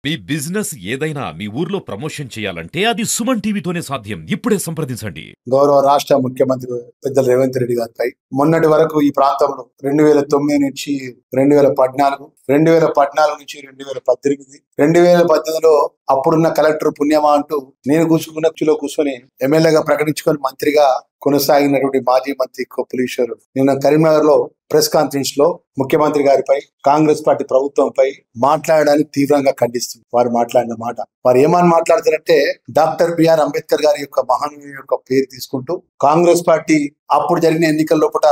మీ business ఏదైనా మీ ఊర్లో promotion చేయాలంటే అది సుమన్ టీవీతోనే సాధ్యం. ఇప్పుడే సంప్రదించండి. గౌరవ రాష్ట్ర ముఖ్యమంత్రి పెద్దల రేవంత్ రెడ్డి గారిపై మొన్నటి వరకు ఈ ప్రాంతంలో 2009 నుంచి 2014, 2014 నుంచి 2018, 2018లో అప్పుడున్న కలెక్టర్ పుణ్యమా అంటూ నేను కూర్చొని ఎమ్మెల్యేగా ప్రకటించుకొని మంత్రిగా కొనసాగినటువంటి మాజీ మంత్రి కొప్పులీశ్వర్ నిన్న కరీంనగర్ లో ప్రెస్ కాన్ఫరెన్స్ లో ముఖ్యమంత్రి గారిపై, కాంగ్రెస్ పార్టీ ప్రభుత్వంపై మాట్లాడడానికి తీవ్రంగా ఖండిస్తుంది. వారు మాట్లాడిన మాట, వారు ఏమని మాట్లాడతారంటే, డాక్టర్ బిఆర్ అంబేద్కర్ గారి యొక్క మహనీయుని యొక్క పేరు తీసుకుంటూ కాంగ్రెస్ పార్టీ అప్పుడు జరిగిన ఎన్నికల లోపల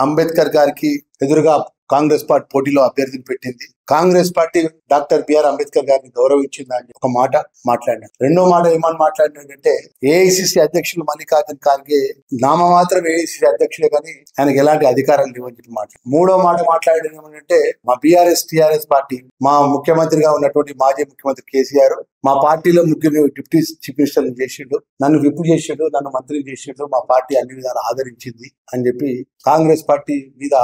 అంబేద్కర్ గారికి ఎదురుగా కాంగ్రెస్ పార్టీ పోటీలో అభ్యర్థిని పెట్టింది. కాంగ్రెస్ పార్టీ డాక్టర్ బిఆర్ అంబేద్కర్ గారిని గౌరవించింది అని ఒక మాట మాట్లాడినాడు. రెండో మాట ఏమని మాట్లాడినాడంటే, ఏఐసిసి అధ్యక్షులు మల్లికార్జున్ ఖార్గే నామమాత్రం ఏఐసిసి అధ్యక్షులే కానీ ఆయనకు ఎలాంటి అధికారాలు లేవని చెప్పి మాట్లాడు. మూడో మాట మాట్లాడడం ఏమంటే, మా టిఆర్ఎస్ పార్టీ, మా ముఖ్యమంత్రిగా ఉన్నటువంటి మాజీ ముఖ్యమంత్రి కేసీఆర్ మా పార్టీలో ముగ్గురు డిప్యూటీ చీఫ్ మినిస్టర్లు చేసిండు, నన్ను విప్ చేసిండు, నన్ను మంత్రిని చేసిండు, మా పార్టీ అన్ని విధాలు ఆదరించింది అని చెప్పి కాంగ్రెస్ పార్టీ మీద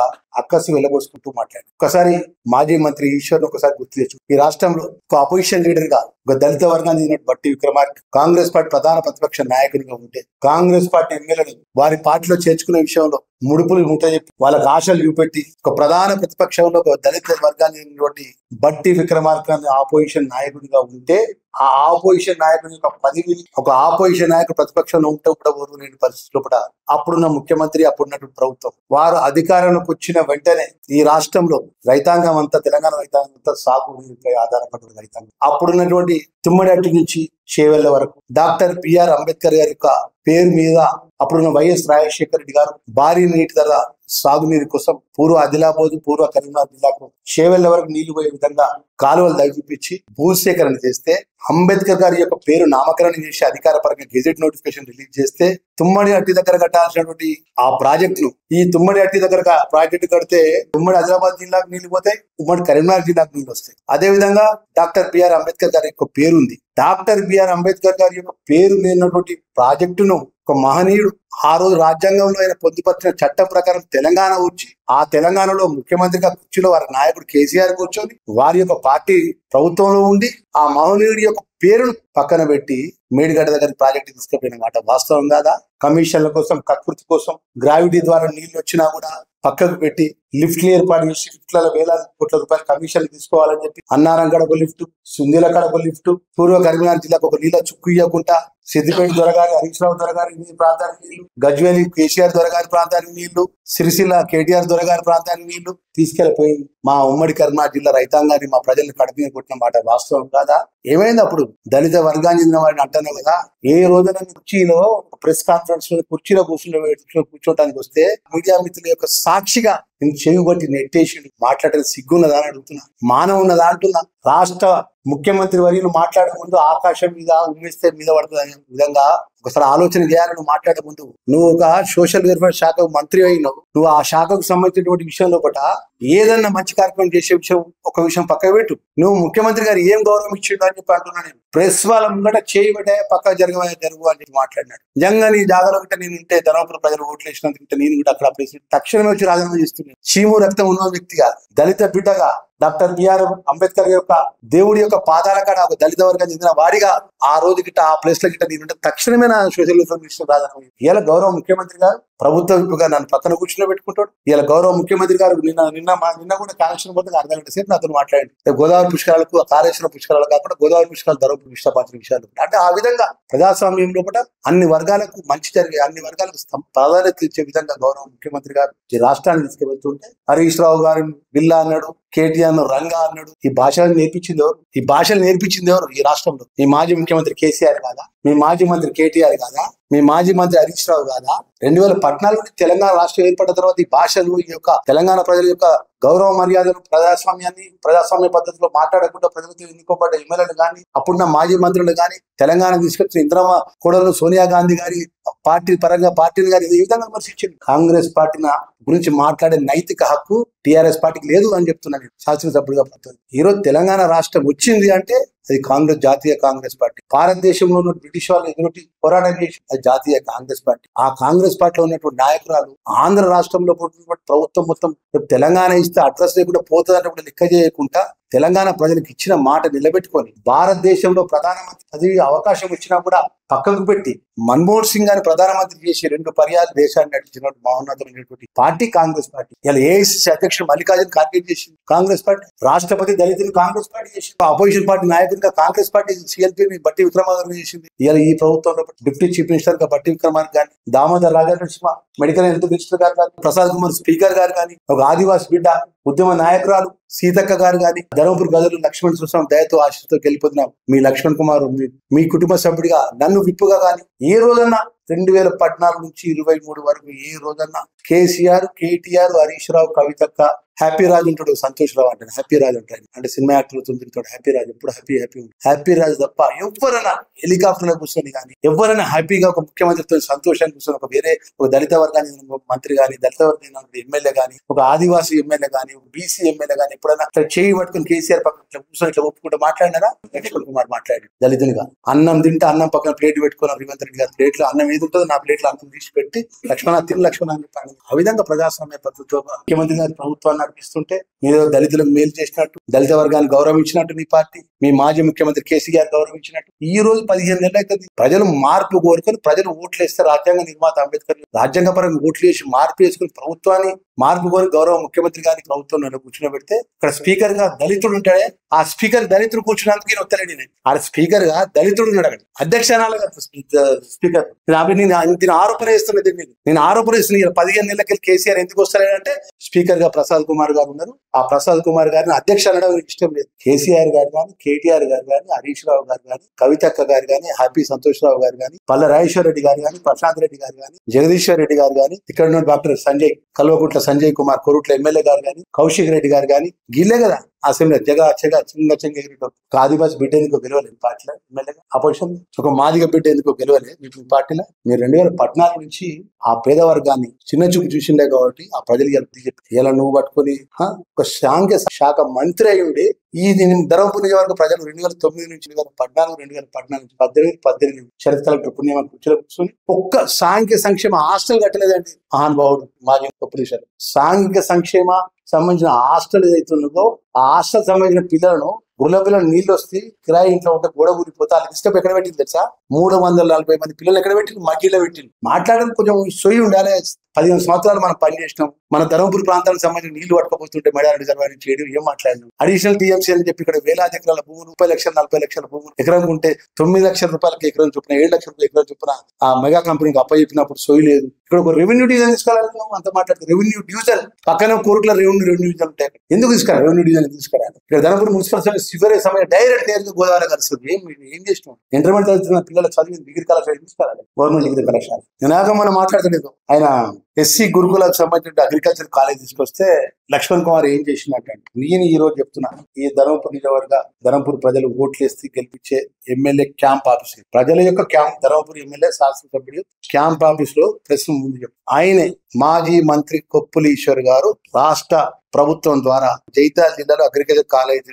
అక్కసు వెళ్ళబోసుకుంటూ మాట్లాడు. ఒకసారి మాజీ మంత్రి ఈశ్వర్ ఒకసారి గుర్తు తెచ్చు. ఈ రాష్ట్రంలో ఒక అపోజిషన్ లీడర్ గా ఒక దళిత వర్గాన్ని చెందిన బట్టి విక్రమార్క కాంగ్రెస్ పార్టీ ప్రధాన ప్రతిపక్ష నాయకుడిగా ఉంటే కాంగ్రెస్ పార్టీ ఎమ్మెల్యేలు వారి పార్టీలో చేర్చుకునే విషయంలో ముడుపులు చెప్పి వాళ్ళకి ఆశలు చూపెట్టి ఒక ప్రధాన ప్రతిపక్షంలో ఒక దళిత వర్గాన్ని చెందినటువంటి బట్టి విక్రమార్క ఆపోజిషన్ నాయకుడిగా ఉంటే ఆ ఆపోజిషన్ నాయకుడి యొక్క పదవి ఒక ఆపోజిషన్ నాయకుడు ప్రతిపక్షంలో ఉంటే కూడా లేని పరిస్థితుల్లో కూడా అప్పుడున్న ముఖ్యమంత్రి, అప్పుడున్నటువంటి ప్రభుత్వం వారు అధికారంలోకి వచ్చిన వెంటనే ఈ రాష్ట్రంలో రైతాంగం అంతా, తెలంగాణ రైతాంగం అంతా సాగు నీరుపై ఆధారపడిన రైతాంగం. అప్పుడున్నటువంటి తుమ్మడి నుంచి చేవెళ్ల వరకు డాక్టర్ బిఆర్ అంబేద్కర్ గారి యొక్క పేరు మీద అప్పుడున్న వైఎస్ రాజశేఖర రెడ్డి గారు భారీ నీటి ధర సాగునీరు కోసం పూర్వ ఆదిలాబాద్, పూర్వ కరీంనగర్ జిల్లాకు చేవెళ్ల వరకు నీళ్లు పోయే విధంగా కాలువలు దయచూపించి భూసేకరణ చేస్తే, అంబేద్కర్ గారి యొక్క పేరు నామకరణం చేసి అధికార పరంగా గెజెట్ నోటిఫికేషన్ రిలీజ్ చేస్తే, తుమ్మడి అట్టి దగ్గర కట్టాల్సినటువంటి ఆ ప్రాజెక్టును ఈ తుమ్మడి అట్టి దగ్గర ప్రాజెక్టు కడితే ఉమ్మడి ఆదిలాబాద్ జిల్లాకు నీళ్లు పోతాయి, ఉమ్మడి కరీంనగర్ జిల్లాకు నీళ్లు వస్తాయి. అదే విధంగా డాక్టర్ బిఆర్ అంబేద్కర్ గారి యొక్క పేరు ఉంది. డాక్టర్ బిఆర్ అంబేద్కర్ గారి యొక్క పేరు లేనటువంటి ప్రాజెక్టును ఒక మహనీయుడు ఆ రోజు రాజ్యాంగంలో ఆయన పొందుపరిచిన చట్టం ప్రకారం తెలంగాణ వచ్చి ఆ తెలంగాణలో ముఖ్యమంత్రిగా కుర్చీలో వారి నాయకుడు కేసీఆర్ కూర్చొని వారి యొక్క పార్టీ ప్రభుత్వంలో ఉండి ఆ మహనీయుడి యొక్క పేరును పక్కన పెట్టి మేడిగడ్డ దగ్గర ప్రాజెక్టు తీసుకుపోయిన మాట వాస్తవం కాదా? కమిషన్ల కోసం, కకృతి కోసం, గ్రావిటీ ద్వారా నీళ్లు వచ్చినా కూడా పక్కకు పెట్టి లిఫ్ట్లు ఏర్పాటు చేసి లిఫ్ట్లలో వేలాది కోట్ల రూపాయల కమిషన్లు తీసుకోవాలని చెప్పి అన్నారం కాడ ఒక లిఫ్ట్, సుందీల కాడ ఒక లిఫ్ట్, పూర్వ కరీంనగర్ జిల్లాకు ఒక నీళ్ళ చుక్కు ఇవ్వకుండా సిద్దిపేట దొరగారి, హరీష్ రావు దొరగారి ప్రాంతానికి నీళ్లు, గజ్వేలి కేసీఆర్ దొరగారి ప్రాంతానికి నీళ్లు, సిరిసిల్ల కేటీఆర్ దొరగారి ప్రాంతానికి నీళ్లు తీసుకెళ్లిపోయి మా ఉమ్మడి కరీంనగర్ జిల్లా రైతాంగాన్ని, మా ప్రజల్ని కడుపుని కొట్టిన మాట వాస్తవం కాదా? ఏమైంది? అప్పుడు దళిత వర్గాన్ని చెందిన వాడిని అంటాను కదా, ఏ రోజున కుర్చీలో ప్రెస్ కాన్ఫరెన్స్ లో కుర్చీలో కూర్చోటానికి వస్తే మీడియా మిత్రుల యొక్క సాక్షిగా నేను చెవి బట్టి నెట్టేసి మాట్లాడే సిగ్గున్నదా అని అడుగుతున్నా, మానవ ఉన్నదా అంటున్నా. రాష్ట్ర ముఖ్యమంత్రి వర్యులు మాట్లాడే ముందు ఆకాశం మీద ఉమ్మిస్తే మీద పడుతుంది అనే విధంగా ఒకసారి ఆలోచన చేయాలని మాట్లాడే ముందు. నువ్వు ఒక సోషల్ వెల్ఫేర్ శాఖ మంత్రి అయినావు, నువ్వు ఆ శాఖకు సంబంధించినటువంటి విషయంలో కూడా ఏదన్నా మంచి కార్యక్రమం చేసే విషయం ఒక విషయం పక్క పెట్టు. నువ్వు ముఖ్యమంత్రి గారు ఏం గౌరవం ఇచ్చిండు అని చెప్పి అంటున్నా. నేను ప్రెస్ వాళ్ళ ముంగట చేయబట్టే పక్క జరుగు అని చెప్పి మాట్లాడినాడు. నిజంగా నీ జాగ్రత్త ఒకటి నేను ఉంటే ధర్మపురం ప్రజలు ఓట్లు వేసినందుకు నేను కూడా అక్కడ తక్షణమే వచ్చి రాజీనామా చేస్తున్నాను. చీము రక్తం ఉన్న వ్యక్తిగా, దళిత బిడ్డగా, డాక్టర్ బిఆర్ అంబేద్కర్ యొక్క దేవుడి యొక్క పాదాల కాడ ఒక దళిత వర్గం చెందిన వాడిగా ఆ రోజు గిట్ట ఆ ప్లేస్ లో గిట్ట నేను తక్షణమే నా సోషల్ ఇన్ఫర్మేషన్ రాజాను. ఇలా గౌరవ ముఖ్యమంత్రి గారు ప్రభుత్వంగా నన్ను పక్కన కూర్చుని పెట్టుకుంటాడు. ఇలా గౌరవ ముఖ్యమంత్రి గారు నిన్న కూడా కనెక్షన్ పోతే అర్ధగంట సేపు నాతో మాట్లాడండి. గోదావరి పుష్కరాలకు, కాళేశ్వరం పుష్కరాలు కాకుండా గోదావరి పుష్కరాలు ధర్మపురి ఇష్టపడిన విషయాలు అంటే ఆ విధంగా ప్రజాస్వామ్యంలో కూడా అన్ని వర్గాలకు మంచి జరిగే, అన్ని వర్గాలకు ప్రాధాన్యత ఇచ్చే విధంగా గౌరవ ముఖ్యమంత్రి గారు ఈ రాష్ట్రాన్ని తీసుకువెళ్తుంటే హరీష్ రావు గారు బిల్లా అన్నాడు, కేటీఆర్ రంగా అన్నాడు. ఈ భాషలు నేర్పించింది ఎవరు? ఈ భాషలు నేర్పించింది ఎవరు ఈ రాష్ట్రంలో? మీ మాజీ ముఖ్యమంత్రి కేసీఆర్ కాదా? మీ మాజీ మంత్రి కేటీఆర్ కాదా? మీ మాజీ మంత్రి హరీష్ రావు కాదా? 2014 తెలంగాణ రాష్ట్రం ఏర్పడిన తర్వాత ఈ భాషలు, ఈ యొక్క తెలంగాణ ప్రజల యొక్క గౌరవ మర్యాదలు, ప్రజాస్వామ్య పద్ధతిలో మాట్లాడకుండా ప్రజలతో ఎన్నుకోబడ్డ ఎమ్మెల్యేలు కానీ, అప్పుడున్న మాజీ మంత్రులు కానీ, తెలంగాణ తీసుకొచ్చిన ఇందిరమ్మ కోడలు సోనియా గాంధీ గారి పార్టీ పరంగా పార్టీని గారి ఈ విధంగా విమర్శించింది. కాంగ్రెస్ పార్టీ గురించి మాట్లాడే నైతిక హక్కు టిఆర్ఎస్ పార్టీకి లేదు అని చెప్తున్నాను శాసనసభ్యుడిగా. ఈ రోజు తెలంగాణ రాష్ట్రం వచ్చింది అంటే అది కాంగ్రెస్, జాతీయ కాంగ్రెస్ పార్టీ. భారతదేశంలో ఉన్న బ్రిటిష్ వాళ్ళు ఎదుటి పోరాటం చేసి అది జాతీయ కాంగ్రెస్ పార్టీ. ఆ కాంగ్రెస్ పార్టీలో ఉన్నటువంటి నాయకురాలు ఆంధ్ర రాష్ట్రంలో పుట్టినటువంటి ప్రభుత్వం మొత్తం తెలంగాణ ఇస్తే అడ్రస్ లేకుండా పోతుంది అంటే కూడా లెక్క చేయకుండా తెలంగాణ ప్రజలకు ఇచ్చిన మాట నిలబెట్టుకొని భారతదేశంలో ప్రధానమంత్రి పదవి అవకాశం ఇచ్చినా కూడా పక్కకు పెట్టి మన్మోహన్ సింగ్ గారిని ప్రధానమంత్రి చేసి 2 పర్యాలు దేశాన్ని నడిచిన మహోన్నతమైనటువంటి పార్టీ కాంగ్రెస్ పార్టీ. ఇలా ఏఐసిసి అధ్యక్షుడు మల్లికార్జున ఖార్గే చేసింది కాంగ్రెస్ పార్టీ, రాష్ట్రపతి దళితులు కాంగ్రెస్ పార్టీ చేసింది, అపోజిషన్ పార్టీ నాయకుడిగా కాంగ్రెస్ పార్టీ సిఎల్పీని బట్టి విక్రమార్క చేసింది. ఇలా ఈ ప్రభుత్వంలో డిప్యూటీ చీఫ్ మినిస్టర్ గా బట్టి విక్రమార్క గాని, Damodar Rajanarasimha medical health minister గారు కానీ, ప్రసాద్ కుమార్ స్పీకర్ గారు కానీ, ఒక ఆదివాసి బిడ్డ ఉద్యమ నాయకురాలు సీతక్క గారు కానీ, ధర్మపురి గదులు లక్ష్మణ్ సుస్వామి దయతో ఆశతో గెలిపోతున్నాం మీ లక్ష్మణ్ కుమార్ మీ కుటుంబ సభ్యుడిగా నన్ను విప్పుగా కానీ ఏ రోజన్నా 2014 నుంచి 23 వరకు ఏ రోజన్నా కేసీఆర్, కేటీఆర్, హరీష్ రావు, కవితక్క, హ్యాపీ రాజు ఉంటాడు, సంతోష్ రావు అంటాడు హ్యాపీ రాజు అంటాడు, అంటే సినిమా యాక్టర్లతో తిరుగుతాడు హ్యాపీ రాజు, ఎప్పుడు హ్యాపీ రాజు తప్ప ఎవరైనా హెలికాప్టర్ లో కూర్చొని కానీ ఎవరైనా హ్యాపీగా ఒక ముఖ్యమంత్రితో సంతోషాన్ని కూర్చొని ఒక దళిత వర్గానికి మంత్రి కానీ, దళిత వర్గానికి ఎమ్మెల్యే కానీ, ఒక ఆదివాసీ ఎమ్మెల్యే కానీ, ఒక బీసీ ఎమ్మెల్యే కానీ ఎప్పుడైనా చేయి పట్టుకుని కేసీఆర్ పక్కన ఇట్లా కూర్చొని ఇట్లా ఒప్పుకుంటూ మాట్లాడినారా? లక్ష్మణ్ కుమార్ మాట్లాడి దళితునిగా అన్నం తింటే అన్నం పక్కన ప్లేట్ పెట్టుకున్నారు రేవంత్ రెడ్డి గారు, ప్లేట్లో అన్నం ఏది ఉంటుందో నా ప్లేట్లో అన్నం తీసి పెట్టి లక్ష్మణ అని చెప్పాను. ఆ విధంగా ప్రజాస్వామ్య పద్ధతితో ముఖ్యమంత్రి గారి ప్రభుత్వాన్ని నడిపిస్తుంటే మీరు దళితులకు మేలు చేసినట్టు, దళిత వర్గాన్ని గౌరవించినట్టు నీ పార్టీ, మీ మాజీ ముఖ్యమంత్రి కేసీఆర్ గౌరవించినట్టు ఈ రోజు 15 నెలలు అవుతుంది. ప్రజలు మార్పు కోరుకొని ప్రజలు ఓట్లు వేస్తే రాజ్యాంగ నిర్మాత అంబేద్కర్ రాజ్యాంగపరంగా ఓట్లు వేసి మార్పు వేసుకుని ప్రభుత్వాన్ని మార్పు కోరి గౌరవ ముఖ్యమంత్రి గారిని ప్రభుత్వంలో కూర్చుని ఇక్కడ స్పీకర్ గా దళితుడు ఉంటాడే, ఆ స్పీకర్ దళితుడు కూర్చున్నందుకు నేను ఒత్తలేడు. ఆ స్పీకర్ గా దళితుడు ఉన్నాడు అక్కడ అధ్యక్ష స్పీకర్. నేను ఆరోపణ చేస్తున్నది, నేను ఆరోపణ చేస్తున్నా 15 నెలలకి కేసీఆర్ ఎందుకు వస్తలేడంటే స్పీకర్ గా ప్రసాద్ కుమార్ గారు ఉన్నారు. ఆ ప్రసాద్ కుమార్ గారిని అధ్యక్ష అనడం ఇష్టం లేదు. కేసీఆర్ గారు కానీ, కేటీఆర్ గారు కానీ, హరీష్ రావు గారు కానీ, కవితక్క గారు కానీ, హ్యాపీ సంతోష్ రావు గారు కానీ, పల్ల రాజేశ్వర రెడ్డి గారు కానీ, ప్రశాంత్ రెడ్డి గారు కానీ, జగదీశ్వర్ రెడ్డి గారు కానీ, ఇక్కడ ఉన్న డాక్టర్ కల్వకుంట్ల సంజయ్ కుమార్ కొరుట్ల ఎమ్మెల్యే గారు కానీ, కౌశిక్ రెడ్డి గారు కానీ, గిల్లే కదా అసెంబ్లీ చెంగ ఒక ఆదివాసి బిడ్డ ఎందుకో గెలవలేదు పార్టీలో ఎమ్మెల్యేగా, అపోజిషన్ ఒక మాదిగ బిడ్డ ఎందుకో గెలవలేదు మీ పార్టీలో. మీరు 2014 నుంచి ఆ పేద వర్గాన్ని చిన్న చూపు చూసిండే కాబట్టి ఆ ప్రజలు చెప్పి ఇలా నువ్వు పట్టుకొని ఒక సాంఘిక శాఖ మంత్రి అయి ఉండి ఈ ధర్మపురి నియోజకవర్గ ప్రజలు 2009 నుంచి 2014 నుంచి 18 శరత్ కలెక్టర్ పుణ్యమ కుర్చీలో కూర్చొని ఒక్క సాంఘిక సంక్షేమ హాస్టల్ కట్టలేదండి మహానుభావుడు మాజీ పొలిటీషియన్. సాంఘిక సంక్షేమ సంబంధించిన హాస్టల్ ఏదైతే ఉన్నదో ఆ హాస్టల్ సంబంధించిన పిల్లలను పిల్లలు నీళ్ళు వస్తే కిరాయి ఇంట్లో ఉంటే గోడ ఊరిపోతే వాళ్ళకి ఇష్టం ఎక్కడ పెట్టింది తెలుసా? 340 మంది పిల్లలు ఎక్కడ పెట్టింది? మగ్గిలో పెట్టింది. మాట్లాడడం కొంచెం సొయ్యి ఉండాలి. 15 సంవత్సరాలు మనం పనిచేసినాం. మన ధర్మపురి ప్రాంతానికి సంబంధించిన నీళ్లు పట్టుకపోతుంటే మెడారి రిజర్వాయర్ చేయడం ఏం మాట్లాడినాం? అడిషనల్ టీఎంసీ అని చెప్పి ఇక్కడ వేలాది ఎకరాల భూములు 30 లక్షలు 40 లక్షల భూములు ఎకరం ఉంటే 9 లక్షల రూపాయలకి ఎకరం చొప్పున 7 లక్షల రూపాయలు ఎకరం చొప్పున ఆ మెగా కంపెనీకి అప్పచెప్పినప్పుడు సొయ్యి లేదు. ఇక్కడ ఒక రెవెన్యూ డివిజన్ తీసుకురాలి. అంత మాట్లాడితే రెవెన్యూ డివిజన్ పక్కన కోరుట్ల రెవెన్యూ డివిజన్ ఉంటాయి. ఎందుకు తీసుకురా? రెవెన్యూ డివిజన్ తీసుకురాలి. ఇక్కడ ధర్మపురి మున్సిపల్ సివరేజ్ సమయం డైరెక్ట్ నేరుగా గోదావరి కలుస్తుంది. ఏం చేసినాం? ఇంటర్మీడియట్ చదువుతున్న పిల్లలు చదివి డిగ్రీ కళాశాల తీసుకురాలి, గవర్నమెంట్ డిగ్రీ కళాశాల. నేనాక మనం మాట్లాడలేదు. ఆయన ఎస్సీ గురుకులకు సంబంధించిన అగ్రికల్చర్ కాలేజ్ తీసుకొస్తే లక్ష్మణ్ కుమార్ ఏం చేసినట్టు నేను ఈ రోజు చెప్తున్నా, ఈ ధర్మపురి నియోజకవర్గ ధర్మపురి ప్రజలు ఓట్లేసి గెలిపించే ఎమ్మెల్యే క్యాంప్ ఆఫీస్, ప్రజల యొక్క క్యాంప్, ధర్మపురి ఎమ్మెల్యే శాసనసభ్యుడు క్యాంప్ ఆఫీస్ లో ప్రెస్ ముందు చెప్పు ఆయనే మాజీ మంత్రి కొప్పుల ఈశ్వర్ గారు రాష్ట్ర ప్రభుత్వం ద్వారా జైతాల్ జిల్లాలో అగ్రికల్చర్ కాలేజ్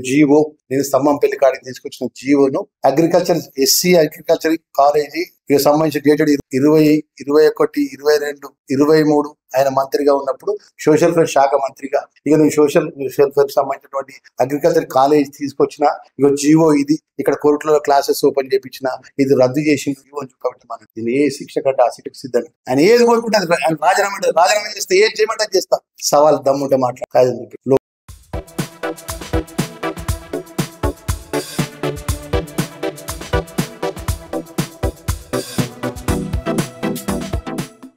జీవో, నేను స్తంభంపల్లి కాడికి తీసుకొచ్చిన జీవోను అగ్రికల్చర్ ఎస్సీ అగ్రికల్చర్ కాలేజీ సంబంధించిన డేటెడ్ 20, 21, 22, 23 ఆయన మంత్రిగా ఉన్నప్పుడు సోషల్ వెల్ఫేర్ శాఖ మంత్రిగా నువ్వు సోషల్ వెల్ఫేర్ సంబంధించినటువంటి అగ్రికల్చర్ కాలేజ్ తీసుకొచ్చిన జీవో ఇది, ఇక్కడ కోర్టులో క్లాసెస్ ఓపెన్ చేయించిన, ఇది రద్దు చేసి జీవో కాబట్టి మనం దీన్ని ఏ శిక్ష కంటే ఆ శిక్షకు సిద్ధంగా ఆయన ఏది కోరుకుంటే ఆయన రాజీనామా చేస్తే ఏది చేయమంటే చేస్తా, సవాల్ దమ్ముంటే మాట్లాడాలి.